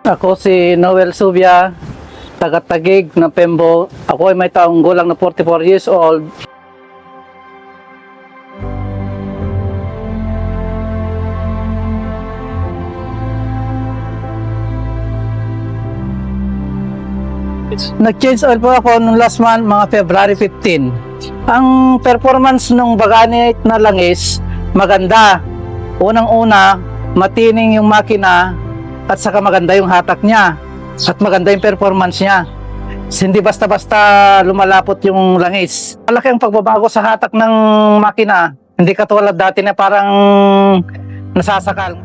Ako si Noel Subia, taga-Taguig ng Pembo. Ako ay may taong gulang na 44 years old. Nag-change oil po ako nung last month, mga February 15. Ang performance ng Baganite na langis, maganda. Unang-una, matining yung makina at saka maganda yung hatak niya at maganda yung performance niya. Hindi basta-basta lumalapot yung langis. Malaki ang pagbabago sa hatak ng makina. Hindi katulad dati na parang nasasakal.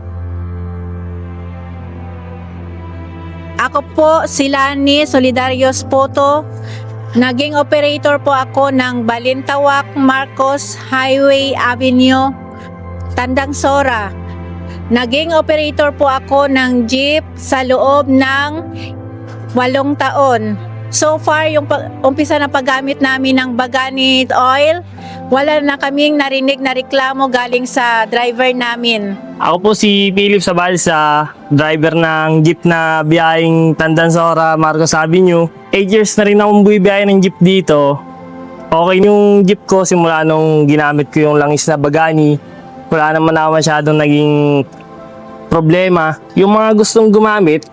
Ako po si Lani Solidarios Poto. Naging operator po ako ng Balintawak Marcos Highway Avenue, Tandang Sora. Naging operator po ako ng jeep sa loob ng 8 taon. So far, yung umpisa na paggamit namin ng Baganite oil, wala na kaming narinig na reklamo galing sa driver namin. Ako po si Philip Sabalsa, driver ng jeep na biyaheng Tandansora, Marcos Avenue. 8 years na rin akong bumibiyahe ng jeep dito. Okay yung jeep ko simula nung ginamit ko yung langis na Bagani. Wala naman ako masyadong naging problema. Yung mga gustong gumamit,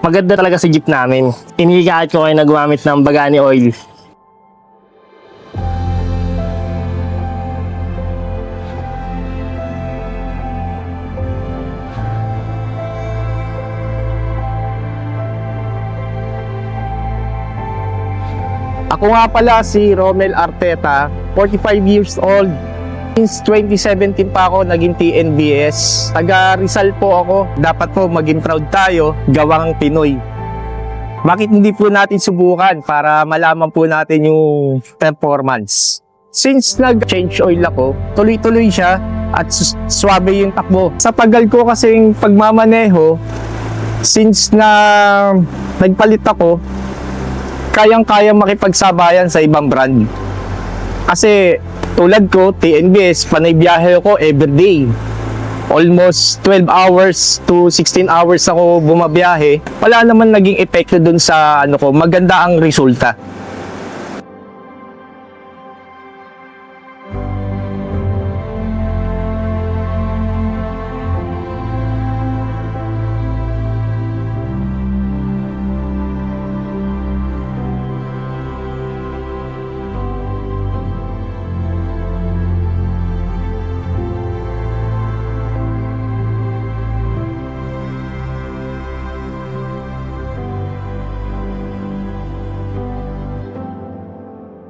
maganda talaga sa jeep namin. Inihikayat ko kayo na gumamit ng Bagani oil. Ako nga pala si Romel Arteta, 45 years old. Since 2017 pa ako naging TNBS. Taga Rizal po ako. Dapat po maging proud tayo, gawang Pinoy. Bakit hindi po natin subukan para malaman po natin yung performance? Since nag-change oil ako, tuloy-tuloy siya at swabe yung takbo. Sa tagal ko kasing pagmamaneho, since na nagpalit ako, kayang-kayang makipagsabayan sa ibang brand. Kasi tulad ko, TNBS, panay biyahe ko everyday. Almost 12 hours to 16 hours ako bumabiyahe. Wala naman naging epekto dun sa maganda ang resulta.